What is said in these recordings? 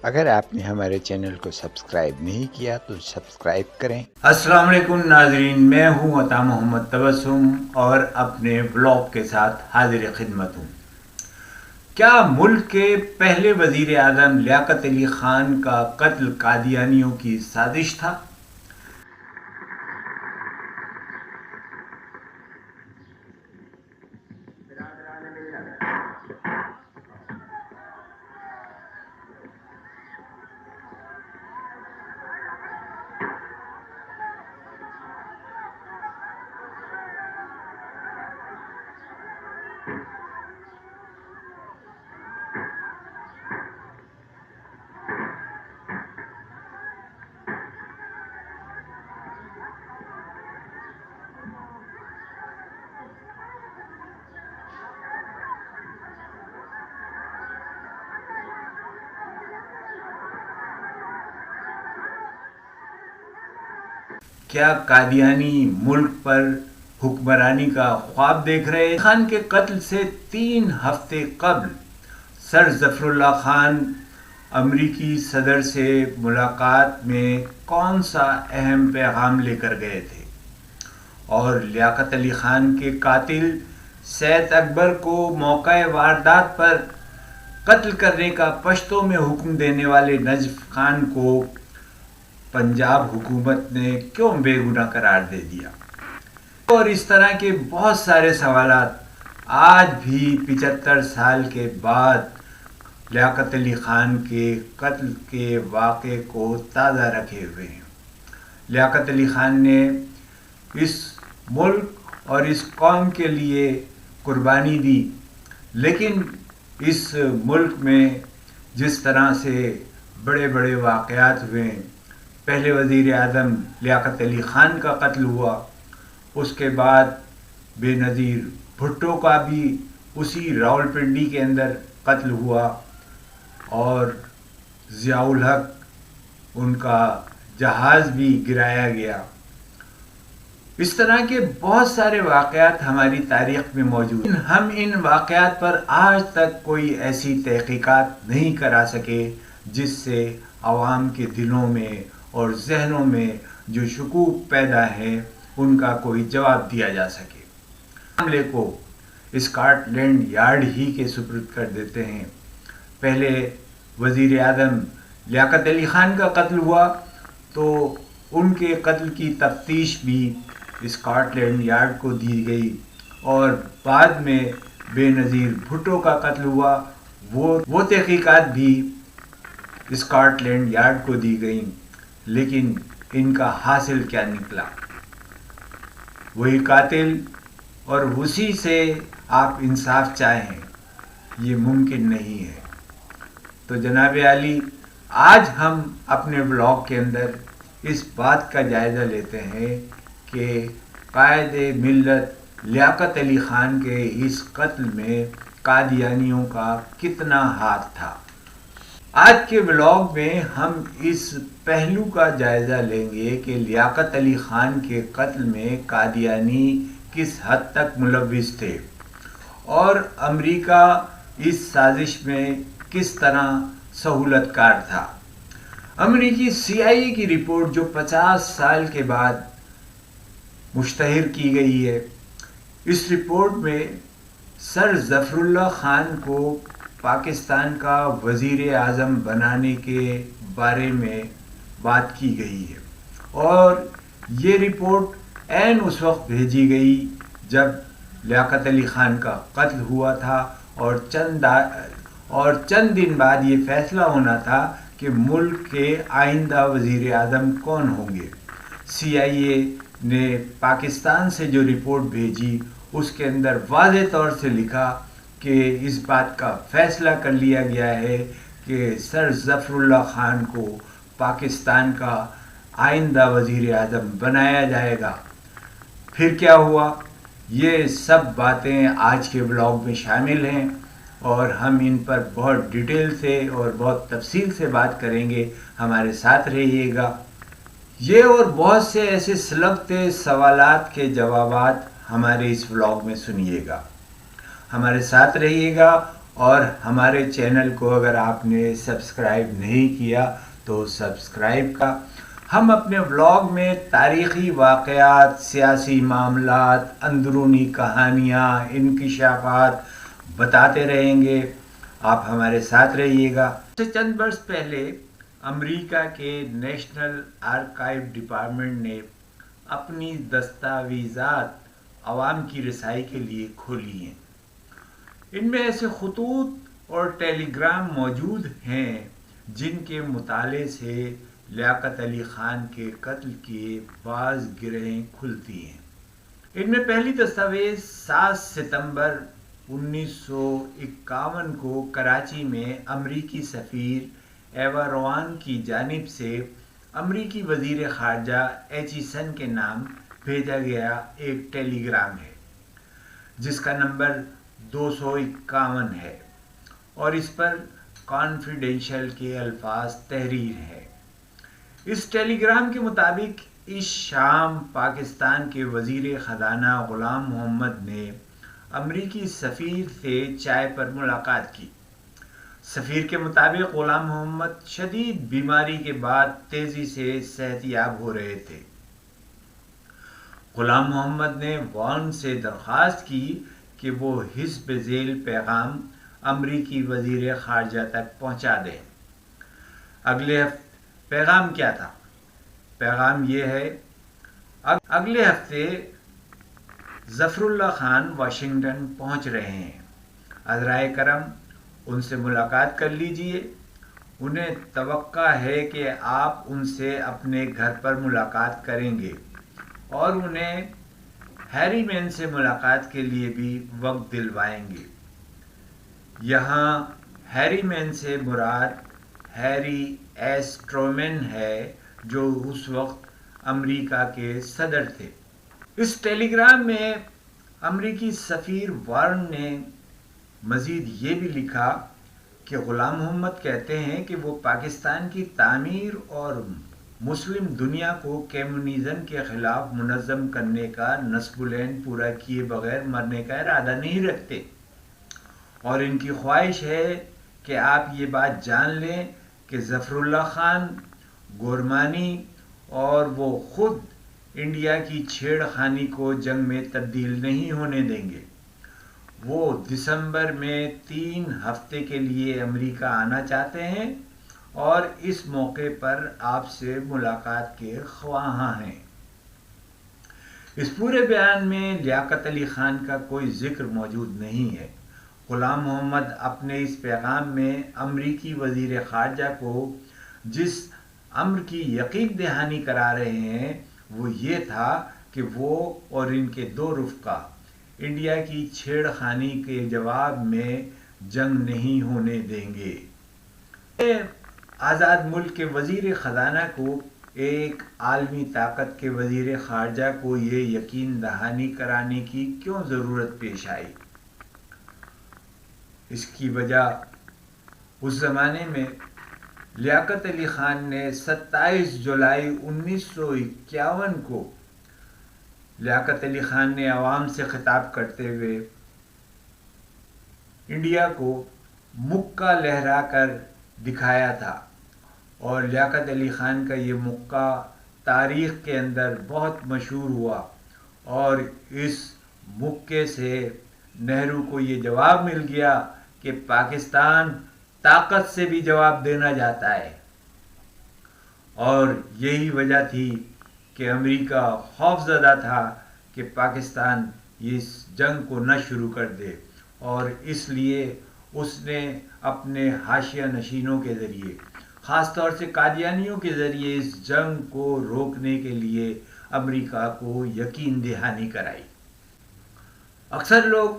اگر آپ نے ہمارے چینل کو سبسکرائب نہیں کیا تو سبسکرائب کریں۔ السلام علیکم ناظرین، میں ہوں عطا محمد تبسم اور اپنے بلاگ کے ساتھ حاضر خدمت ہوں۔ کیا ملک کے پہلے وزیر اعظم لیاقت علی خان کا قتل قادیانیوں کی سازش تھا؟ کیا قادیانی ملک پر حکمرانی کا خواب دیکھ رہے؟ خان کے قتل سے 3 ہفتے قبل سر ظفر اللہ خان امریکی صدر سے ملاقات میں کون سا اہم پیغام لے کر گئے تھے، اور لیاقت علی خان کے قاتل سید اکبر کو موقع واردات پر قتل کرنے کا پشتوں میں حکم دینے والے نجف خان کو پنجاب حکومت نے کیوں بے گناہ قرار دے دیا؟ اور اس طرح کے بہت سارے سوالات آج بھی 75 سال کے بعد لیاقت علی خان کے قتل کے واقعے کو تازہ رکھے ہوئے ہیں۔ لیاقت علی خان نے اس ملک اور اس قوم کے لیے قربانی دی، لیکن اس ملک میں جس طرح سے بڑے بڑے واقعات ہوئے، پہلے وزیر اعظم لیاقت علی خان کا قتل ہوا، اس کے بعد بے نظیر بھٹو کا بھی اسی راولپنڈی کے اندر قتل ہوا، اور ضیاء الحق ان کا جہاز بھی گرایا گیا۔ اس طرح کے بہت سارے واقعات ہماری تاریخ میں موجود ہیں۔ ہم ان واقعات پر آج تک کوئی ایسی تحقیقات نہیں کرا سکے جس سے عوام کے دلوں میں اور ذہنوں میں جو شکوک پیدا ہیں ان کا کوئی جواب دیا جا سکے۔ معاملے کو اسکاٹ لینڈ یارڈ ہی کے سپرد کر دیتے ہیں۔ پہلے وزیر اعظم لیاقت علی خان کا قتل ہوا تو ان کے قتل کی تفتیش بھی اسکاٹ لینڈ یارڈ کو دی گئی، اور بعد میں بے نظیر بھٹو کا قتل ہوا، وہ تحقیقات بھی اسکاٹ لینڈ یارڈ کو دی گئیں، لیکن ان کا حاصل کیا نکلا؟ وہی قاتل اور اسی سے آپ انصاف چاہیں، یہ ممکن نہیں ہے۔ تو جناب عالی، آج ہم اپنے بلاگ کے اندر اس بات کا جائزہ لیتے ہیں کہ قائد ملت لیاقت علی خان کے اس قتل میں قادیانیوں کا کتنا ہاتھ تھا۔ آج کے بلاگ میں ہم اس پہلو کا جائزہ لیں گے کہ لیاقت علی خان کے قتل میں قادیانی کس حد تک ملوث تھے، اور امریکہ اس سازش میں کس طرح سہولت کار تھا۔ امریکی CIA کی رپورٹ جو 50 سال کے بعد مشتہر کی گئی ہے، اس رپورٹ میں سر ظفر اللہ خان کو پاکستان کا وزیر اعظم بنانے کے بارے میں بات کی گئی ہے، اور یہ رپورٹ عین اس وقت بھیجی گئی جب لیاقت علی خان کا قتل ہوا تھا، اور چند دن بعد یہ فیصلہ ہونا تھا کہ ملک کے آئندہ وزیر اعظم کون ہوں گے۔ CIA نے پاکستان سے جو رپورٹ بھیجی اس کے اندر واضح طور سے لکھا کہ اس بات کا فیصلہ کر لیا گیا ہے کہ سر ظفر اللہ خان کو پاکستان کا آئندہ وزیر اعظم بنایا جائے گا۔ پھر کیا ہوا؟ یہ سب باتیں آج کے بلاگ میں شامل ہیں، اور ہم ان پر بہت ڈیٹیل سے اور بہت تفصیل سے بات کریں گے۔ ہمارے ساتھ رہیے گا۔ یہ اور بہت سے ایسے سلگتے سوالات کے جوابات ہمارے اس بلاگ میں سنیے گا۔ ہمارے ساتھ رہیے گا اور ہمارے چینل کو اگر آپ نے سبسکرائب نہیں کیا تو سبسکرائب کا۔ ہم اپنے ولاگ میں تاریخی واقعات، سیاسی معاملات، اندرونی کہانیاں، انکشافات بتاتے رہیں گے، آپ ہمارے ساتھ رہیے گا۔ چند برس پہلے امریکہ کے نیشنل آرکائیو ڈپارٹمنٹ نے اپنی دستاویزات عوام کی رسائی کے لیے کھولی ہیں۔ ان میں ایسے خطوط اور ٹیلی گرام موجود ہیں جن کے مطالعے سے لیاقت علی خان کے قتل کی بعض گرہیں کھلتی ہیں۔ ان میں پہلی دستاویز 7 ستمبر 1951 کو کراچی میں امریکی سفیر ایوا روان کی جانب سے امریکی وزیر خارجہ ایچیسن کے نام بھیجا گیا ایک ٹیلی گرام ہے، جس کا نمبر 251 ہے اور اس پر کانفیڈینشیل کے الفاظ تحریر ہے۔ اس ٹیلی گرام کے مطابق اس شام پاکستان کے وزیر خزانہ غلام محمد نے امریکی سفیر سے چائے پر ملاقات کی۔ سفیر کے مطابق غلام محمد شدید بیماری کے بعد تیزی سے صحت یاب ہو رہے تھے۔ غلام محمد نے وان سے درخواست کی کہ وہ حسب ذیل پیغام امریکی وزیر خارجہ تک پہنچا دیں۔ پیغام کیا تھا؟ پیغام یہ ہے، اگلے ہفتے ظفر اللہ خان واشنگٹن پہنچ رہے ہیں، عذرائے کرم ان سے ملاقات کر لیجئے۔ انہیں توقع ہے کہ آپ ان سے اپنے گھر پر ملاقات کریں گے اور انہیں ہیری مین سے ملاقات کے لیے بھی وقت دلوائیں گے۔ یہاں ہیری مین سے مراد ہیری ایس ٹرومین ہے، جو اس وقت امریکہ کے صدر تھے۔ اس ٹیلی گرام میں امریکی سفیر وارن نے مزید یہ بھی لکھا کہ غلام محمد کہتے ہیں کہ وہ پاکستان کی تعمیر اور مسلم دنیا کو کمیونزم کے خلاف منظم کرنے کا نصب العین پورا کیے بغیر مرنے کا ارادہ نہیں رکھتے، اور ان کی خواہش ہے کہ آپ یہ بات جان لیں کہ ظفر اللہ خان، گورمانی اور وہ خود انڈیا کی چھیڑ خانی کو جنگ میں تبدیل نہیں ہونے دیں گے۔ وہ دسمبر میں 3 ہفتے کے لیے امریکہ آنا چاہتے ہیں اور اس موقع پر آپ سے ملاقات کے خواہاں ہیں۔ اس پورے بیان میں لیاقت علی خان کا کوئی ذکر موجود نہیں ہے۔ غلام محمد اپنے اس پیغام میں امریکی وزیر خارجہ کو جس امر کی یقین دہانی کرا رہے ہیں وہ یہ تھا کہ وہ اور ان کے 2 رفقا انڈیا کی چھیڑ خانی کے جواب میں جنگ نہیں ہونے دیں گے۔ آزاد ملک کے وزیر خزانہ کو ایک عالمی طاقت کے وزیر خارجہ کو یہ یقین دہانی کرانے کی کیوں ضرورت پیش آئی؟ اس کی وجہ اس زمانے میں لیاقت علی خان نے 27 جولائی 1951 کو لیاقت علی خان نے عوام سے خطاب کرتے ہوئے انڈیا کو مکہ لہرا کر دکھایا تھا، اور لیاقت علی خان کا یہ مکہ تاریخ کے اندر بہت مشہور ہوا، اور اس مکے سے نہرو کو یہ جواب مل گیا کہ پاکستان طاقت سے بھی جواب دینا جاتا ہے، اور یہی وجہ تھی کہ امریکہ خوف زدہ تھا کہ پاکستان اس جنگ کو نہ شروع کر دے، اور اس لیے اس نے اپنے حاشیہ نشینوں کے ذریعے، خاص طور سے قادیانیوں کے ذریعے، اس جنگ کو روکنے کے لیے امریکہ کو یقین دہانی کرائی۔ اکثر لوگ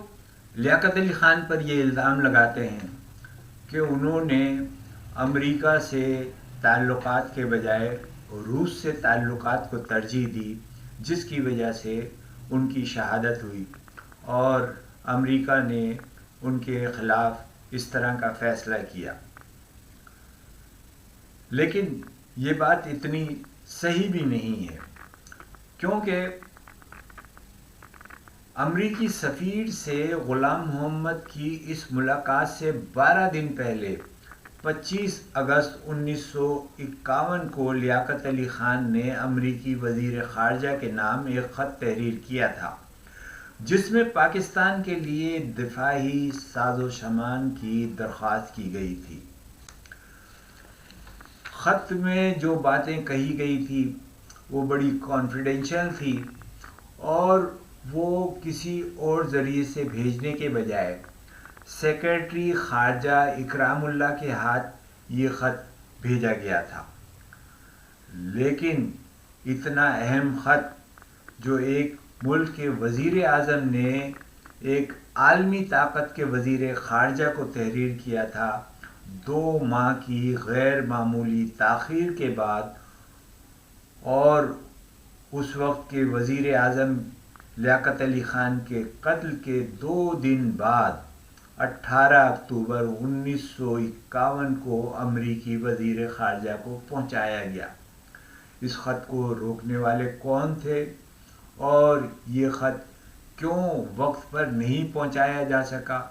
لیاقت علی خان پر یہ الزام لگاتے ہیں کہ انہوں نے امریکہ سے تعلقات کے بجائے روس سے تعلقات کو ترجیح دی، جس کی وجہ سے ان کی شہادت ہوئی اور امریکہ نے ان کے خلاف اس طرح کا فیصلہ کیا۔ لیکن یہ بات اتنی صحیح بھی نہیں ہے، کیونکہ امریکی سفیر سے غلام محمد کی اس ملاقات سے 12 دن پہلے 25 اگست 1951 کو لیاقت علی خان نے امریکی وزیر خارجہ کے نام ایک خط تحریر کیا تھا، جس میں پاکستان کے لیے دفاعی ساز و سامان کی درخواست کی گئی تھی۔ خط میں جو باتیں کہی گئی تھی وہ بڑی کانفیڈینشیل تھی، اور وہ کسی اور ذریعے سے بھیجنے کے بجائے سیکرٹری خارجہ اکرام اللہ کے ہاتھ یہ خط بھیجا گیا تھا۔ لیکن اتنا اہم خط جو ایک ملک کے وزیر اعظم نے ایک عالمی طاقت کے وزیر خارجہ کو تحریر کیا تھا، 2 ماہ کی غیر معمولی تاخیر کے بعد، اور اس وقت کے وزیر اعظم لیاقت علی خان کے قتل کے 2 دن بعد 18 اکتوبر 1951 کو امریکی وزیر خارجہ کو پہنچایا گیا۔ اس خط کو روکنے والے کون تھے، اور یہ خط کیوں وقت پر نہیں پہنچایا جا سکا؟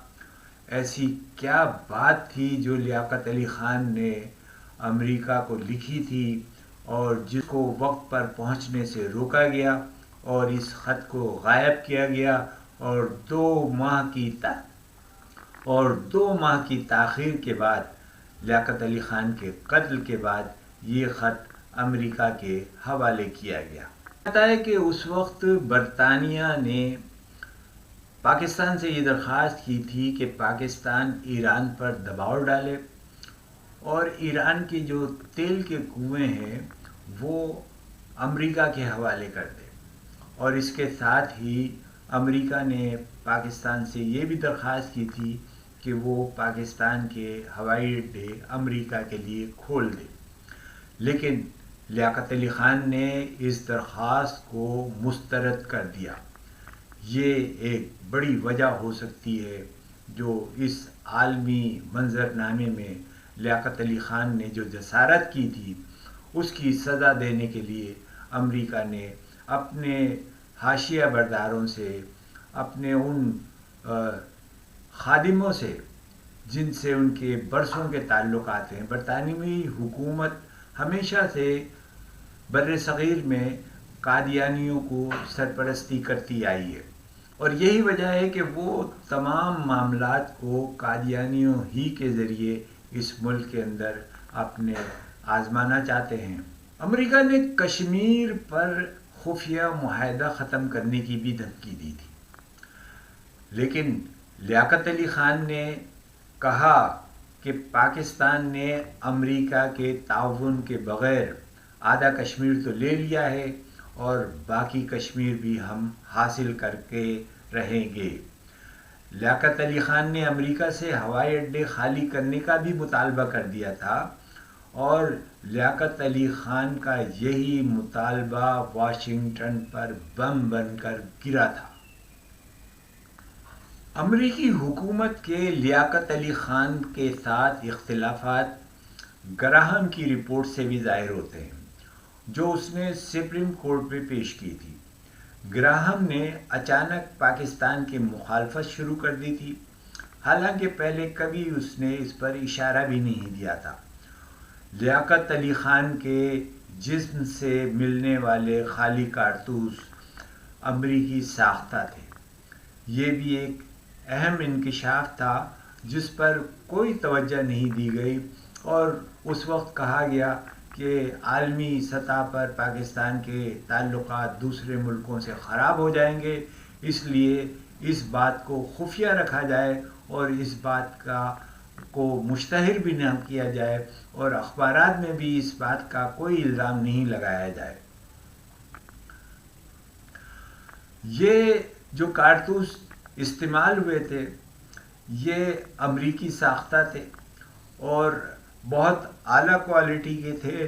ایسی کیا بات تھی جو لیاقت علی خان نے امریکہ کو لکھی تھی اور جس کو وقت پر پہنچنے سے روکا گیا، اور اس خط کو غائب کیا گیا، اور 2 ماہ کی تاخیر کے بعد لیاقت علی خان کے قتل کے بعد یہ خط امریکہ کے حوالے کیا گیا۔ پتہ ہے کہ اس وقت برطانیہ نے پاکستان سے یہ درخواست کی تھی کہ پاکستان ایران پر دباؤ ڈالے اور ایران کے جو تیل کے کنویں ہیں وہ امریکہ کے حوالے کر دے، اور اس کے ساتھ ہی امریکہ نے پاکستان سے یہ بھی درخواست کی تھی کہ وہ پاکستان کے ہوائی اڈے امریکہ کے لیے کھول دے۔ لیکن لیاقت علی خان نے اس درخواست کو مسترد کر دیا۔ یہ ایک بڑی وجہ ہو سکتی ہے جو اس عالمی منظرنامے میں لیاقت علی خان نے جو جسارت کی تھی اس کی سزا دینے کے لیے امریکہ نے اپنے حاشیہ برداروں سے، اپنے ان خادموں سے جن سے ان کے برسوں کے تعلقات ہیں، برطانوی حکومت ہمیشہ سے بر صغیر میں قادیانیوں کو سرپرستی کرتی آئی ہے، اور یہی وجہ ہے کہ وہ تمام معاملات کو قادیانیوں ہی کے ذریعے اس ملک کے اندر اپنے آزمانا چاہتے ہیں۔ امریکہ نے کشمیر پر خفیہ معاہدہ ختم کرنے کی بھی دھمکی دی تھی، لیکن لیاقت علی خان نے کہا کہ پاکستان نے امریکہ کے تعاون کے بغیر آدھا کشمیر تو لے لیا ہے اور باقی کشمیر بھی ہم حاصل کر کے رہیں گے۔ لیاقت علی خان نے امریکہ سے ہوائی اڈے خالی کرنے کا بھی مطالبہ کر دیا تھا، اور لیاقت علی خان کا یہی مطالبہ واشنگٹن پر بم بن کر گرا تھا۔ امریکی حکومت کے لیاقت علی خان کے ساتھ اختلافات گراہم کی رپورٹ سے بھی ظاہر ہوتے ہیں جو اس نے سپریم کورٹ میں پیش کی تھی۔ گراہم نے اچانک پاکستان کی مخالفت شروع کر دی تھی، حالانکہ پہلے کبھی اس نے اس پر اشارہ بھی نہیں دیا تھا۔ لیاقت علی خان کے جسم سے ملنے والے خالی کارتوس امریکی ساختہ تھے۔ یہ بھی ایک اہم انکشاف تھا جس پر کوئی توجہ نہیں دی گئی، اور اس وقت کہا گیا کہ عالمی سطح پر پاکستان کے تعلقات دوسرے ملکوں سے خراب ہو جائیں گے، اس لیے اس بات کو خفیہ رکھا جائے اور اس بات کو مشتہر بھی نہ کیا جائے، اور اخبارات میں بھی اس بات کا کوئی الزام نہیں لگایا جائے۔ یہ جو کارتوس استعمال ہوئے تھے یہ امریکی ساختہ تھے اور بہت اعلیٰ کوالٹی کے تھے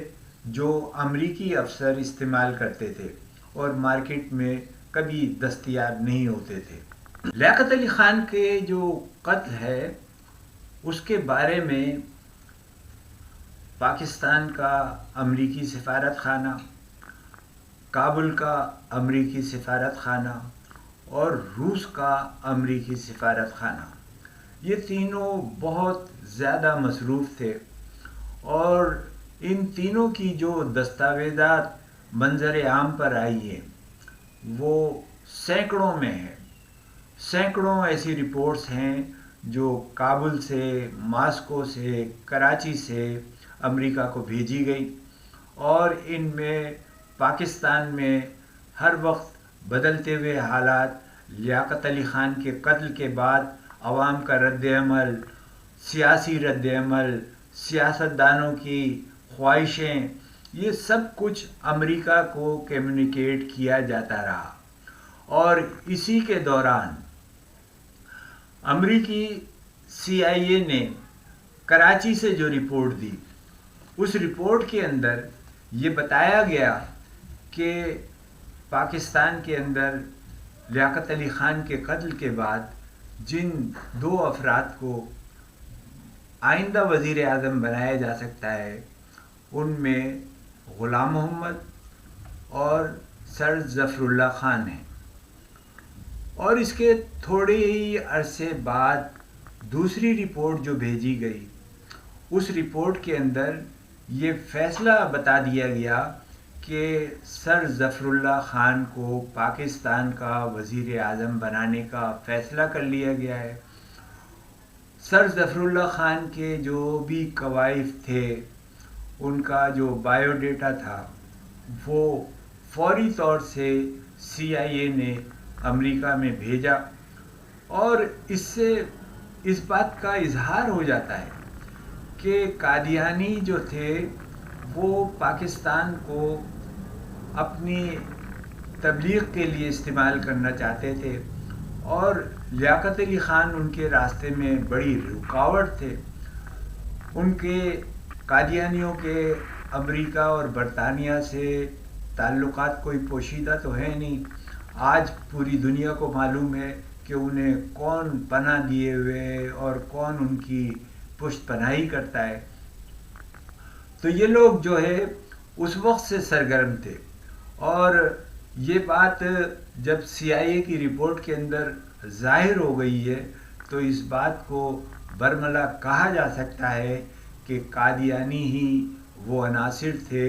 جو امریکی افسر استعمال کرتے تھے اور مارکیٹ میں کبھی دستیاب نہیں ہوتے تھے۔ لیاقت علی خان کے جو قتل ہے اس کے بارے میں پاکستان کا امریکی سفارت خانہ، کابل کا امریکی سفارت خانہ اور روس کا امریکی سفارت خانہ، یہ تینوں بہت زیادہ مصروف تھے، اور ان تینوں کی جو دستاویزات منظر عام پر آئی ہیں وہ سینکڑوں میں ہے۔ سینکڑوں ایسی رپورٹس ہیں جو کابل سے، ماسکو سے، کراچی سے امریکہ کو بھیجی گئی، اور ان میں پاکستان میں ہر وقت بدلتے ہوئے حالات، لیاقت علی خان کے قتل کے بعد عوام کا رد عمل، سیاسی رد عمل، سیاستدانوں کی خواہشیں، یہ سب کچھ امریکہ کو کمیونیکیٹ کیا جاتا رہا۔ اور اسی کے دوران امریکی CIA نے کراچی سے جو رپورٹ دی، اس رپورٹ کے اندر یہ بتایا گیا کہ پاکستان کے اندر لیاقت علی خان کے قتل کے بعد جن 2 افراد کو آئندہ وزیر اعظم بنایا جا سکتا ہے، ان میں غلام محمد اور سر ظفر اللہ خان ہیں۔ اور اس کے تھوڑے ہی عرصے بعد دوسری رپورٹ جو بھیجی گئی، اس رپورٹ کے اندر یہ فیصلہ بتا دیا گیا کہ سر ظفر اللہ خان کو پاکستان کا وزیر اعظم بنانے کا فیصلہ کر لیا گیا ہے۔ سر ظفر اللہ خان کے جو بھی کوائف تھے، ان کا جو بایو ڈیٹا تھا، وہ فوری طور سے CIA نے امریکہ میں بھیجا، اور اس سے اس بات کا اظہار ہو جاتا ہے کہ قادیانی جو تھے وہ پاکستان کو اپنی تبلیغ کے لیے استعمال کرنا چاہتے تھے، اور لیاقت علی خان ان کے راستے میں بڑی رکاوٹ تھے۔ ان کے قادیانیوں کے امریکہ اور برطانیہ سے تعلقات کوئی پوشیدہ تو ہے نہیں، آج پوری دنیا کو معلوم ہے کہ انہیں کون پناہ دیے ہوئے اور کون ان کی پشت پناہی کرتا ہے۔ تو یہ لوگ جو ہے اس وقت سے سرگرم تھے، اور یہ بات جب CIA کی رپورٹ کے اندر ظاہر ہو گئی ہے تو اس بات کو برملا کہا جا سکتا ہے کہ قادیانی ہی وہ عناصر تھے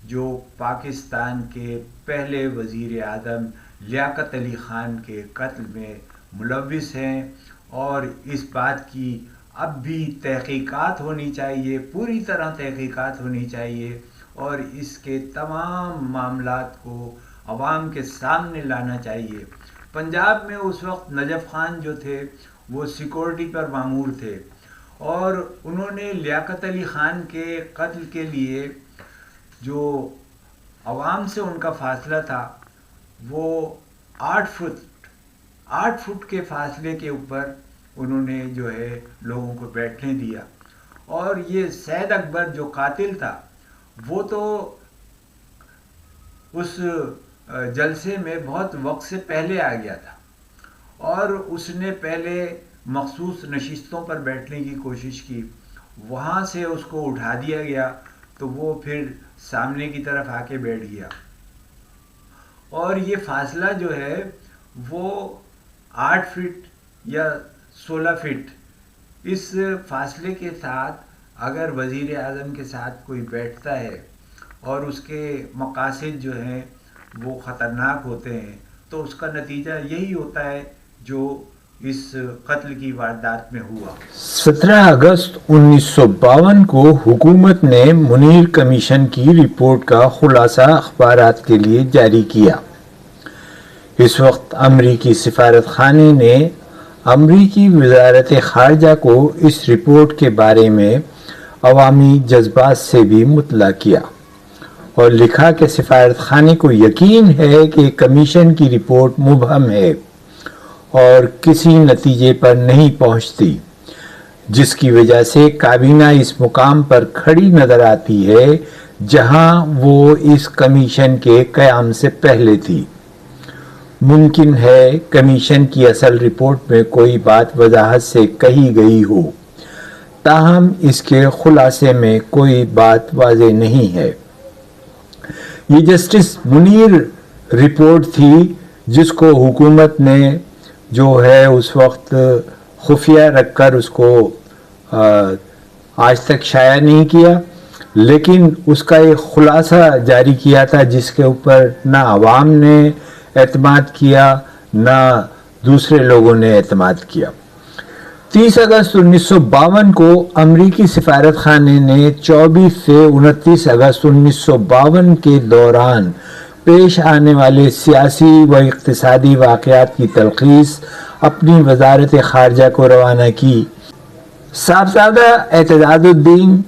جو پاکستان کے پہلے وزیر اعظم لیاقت علی خان کے قتل میں ملوث ہیں، اور اس بات کی اب بھی تحقیقات ہونی چاہیے، پوری طرح تحقیقات ہونی چاہیے، اور اس کے تمام معاملات کو عوام کے سامنے لانا چاہیے۔ پنجاب میں اس وقت نجف خان جو تھے وہ سیکورٹی پر مامور تھے، اور انہوں نے لیاقت علی خان کے قتل کے لیے جو عوام سے ان کا فاصلہ تھا وہ 8 فٹ کے فاصلے کے اوپر انہوں نے جو ہے لوگوں کو بیٹھنے دیا۔ اور یہ سید اکبر جو قاتل تھا وہ تو اس جلسے میں بہت وقت سے پہلے آ گیا تھا، اور اس نے پہلے مخصوص نشستوں پر بیٹھنے کی کوشش کی، وہاں سے اس کو اٹھا دیا گیا تو وہ پھر سامنے کی طرف آ کے بیٹھ گیا۔ اور یہ فاصلہ جو ہے وہ 8 فٹ یا 16 فٹ، اس فاصلے کے ساتھ اگر وزیر اعظم کے ساتھ کوئی بیٹھتا ہے اور اس کے مقاصد جو ہیں وہ خطرناک ہوتے ہیں تو اس کا نتیجہ یہی ہوتا ہے جو اس قتل کی واردات میں ہوا۔ 17 اگست 1952 کو حکومت نے منیر کمیشن کی رپورٹ کا خلاصہ اخبارات کے لیے جاری کیا۔ اس وقت امریکی سفارت خانے نے امریکی وزارت خارجہ کو اس رپورٹ کے بارے میں عوامی جذبات سے بھی مطلع کیا، اور لکھا کہ سفارت خانے کو یقین ہے کہ کمیشن کی رپورٹ مبہم ہے اور کسی نتیجے پر نہیں پہنچتی، جس کی وجہ سے کابینہ اس مقام پر کھڑی نظر آتی ہے جہاں وہ اس کمیشن کے قیام سے پہلے تھی۔ ممکن ہے کمیشن کی اصل رپورٹ میں کوئی بات وضاحت سے کہی گئی ہو، تاہم اس کے خلاصے میں کوئی بات واضح نہیں ہے۔ یہ جسٹس منیر رپورٹ تھی جس کو حکومت نے جو ہے اس وقت خفیہ رکھ کر اس کو آج تک شائع نہیں کیا، لیکن اس کا ایک خلاصہ جاری کیا تھا جس کے اوپر نہ عوام نے اعتماد کیا نہ دوسرے لوگوں نے اعتماد کیا۔ 30 اگست 1952 کو امریکی سفارت خانے نے 24 سے 29 اگست 1952 کے دوران پیش آنے والے سیاسی و اقتصادی واقعات کی تلخیص اپنی وزارت خارجہ کو روانہ کی۔ صاحبزادہ اعتزاز الدین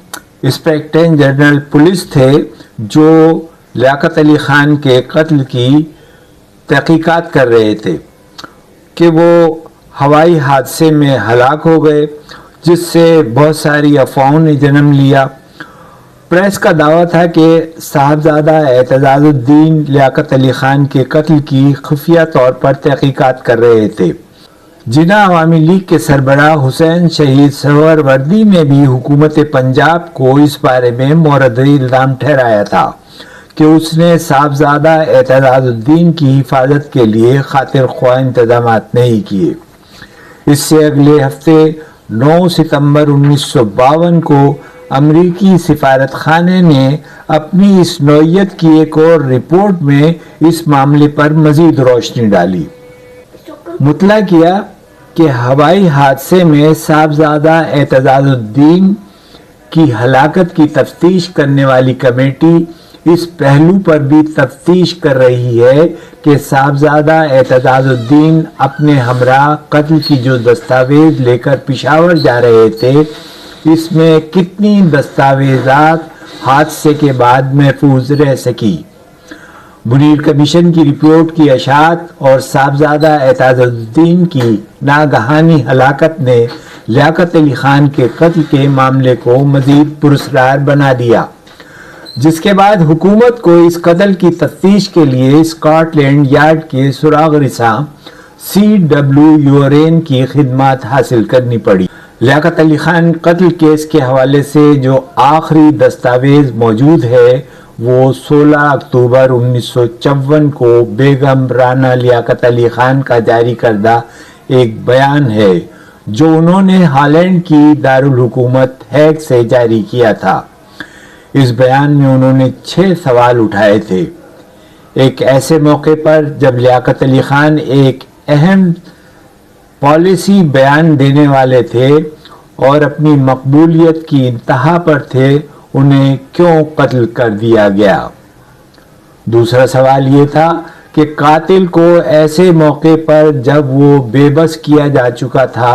انسپکٹر جنرل پولیس تھے جو لیاقت علی خان کے قتل کی تحقیقات کر رہے تھے کہ وہ ہوائی حادثے میں ہلاک ہو گئے، جس سے بہت ساری افواہوں نے جنم لیا۔ پریس کا دعویٰ تھا کہ صاحبزادہ اعتزاز الدین لیاقت علی خان کے قتل کی خفیہ طور پر تحقیقات کر رہے تھے۔ جناح عوامی لیگ کے سربراہ حسین شہید سہروردی نے بھی حکومت پنجاب کو اس بارے میں مورد الزام ٹھہرایا تھا کہ اس نے صاحبزادہ اعتزاز الدین کی حفاظت کے لیے خاطر خواہ انتظامات نہیں کیے۔ اس سے اگلے ہفتے 9 ستمبر 1952 کو امریکی سفارت خانے نے اپنی اس نوعیت کی ایک اور رپورٹ میں اس معاملے پر مزید روشنی ڈالی۔ مطلع کیا کہ ہوائی حادثے میں صاحبزادہ اعتزاز الدین کی ہلاکت کی تفتیش کرنے والی کمیٹی اس پہلو پر بھی تفتیش کر رہی ہے کہ صاحبزادہ اعتزاز الدین اپنے ہمراہ قتل کی جو دستاویز لے کر پشاور جا رہے تھے، اس میں کتنی دستاویزات حادثے کے بعد محفوظ رہ سکی۔ منیر کمیشن کی رپورٹ کی اشاعت اور صاحبزادہ اعتزاز الدین کی ناگہانی ہلاکت نے لیاقت علی خان کے قتل کے معاملے کو مزید پراسرار بنا دیا، جس کے بعد حکومت کو اس قتل کی تفتیش کے لیے اسکاٹ لینڈ یارڈ کے سراغ رساں C.W. یورین کی خدمات حاصل کرنی پڑی۔ لیاقت علی خان قتل کیس کے حوالے سے جو آخری دستاویز موجود ہے وہ 16 اکتوبر 1954 کو بیگم رانا لیاقت علی خان کا جاری کردہ ایک بیان ہے جو انہوں نے ہالینڈ کی دارالحکومت ہیگ سے جاری کیا تھا۔ اس بیان میں انہوں نے 6 سوال اٹھائے تھے۔ ایک ایسے موقع پر جب لیاقت علی خان ایک اہم پالیسی بیان دینے والے تھے اور اپنی مقبولیت کی انتہا پر تھے، انہیں کیوں قتل کر دیا گیا؟ دوسرا سوال یہ تھا کہ قاتل کو ایسے موقع پر جب وہ بے بس کیا جا چکا تھا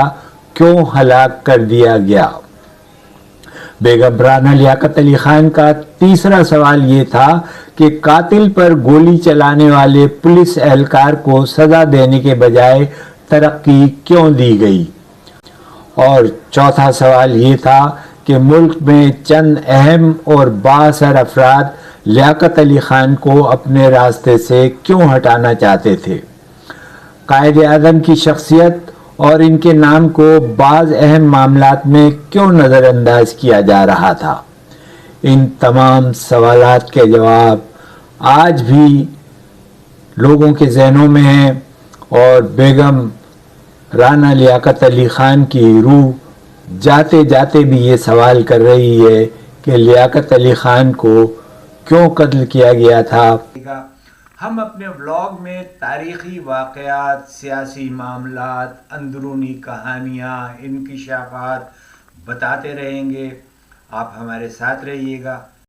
کیوں ہلاک کر دیا گیا؟ بیگم رانا لیاقت علی خان کا تیسرا سوال یہ تھا کہ قاتل پر گولی چلانے والے پولیس اہلکار کو سزا دینے کے بجائے ترقی کیوں دی گئی؟ اور چوتھا سوال یہ تھا کہ ملک میں چند اہم اور بااثر افراد لیاقت علی خان کو اپنے راستے سے کیوں ہٹانا چاہتے تھے؟ قائد اعظم کی شخصیت اور ان کے نام کو بعض اہم معاملات میں کیوں نظر انداز کیا جا رہا تھا؟ ان تمام سوالات کے جواب آج بھی لوگوں کے ذہنوں میں ہیں، اور بیگم رانا لیاقت علی خان کی روح جاتے جاتے بھی یہ سوال کر رہی ہے کہ لیاقت علی خان کو کیوں قتل کیا گیا تھا۔ ہم اپنے ولاگ میں تاریخی واقعات، سیاسی معاملات، اندرونی کہانیاں، انکشافات بتاتے رہیں گے۔ آپ ہمارے ساتھ رہیے گا۔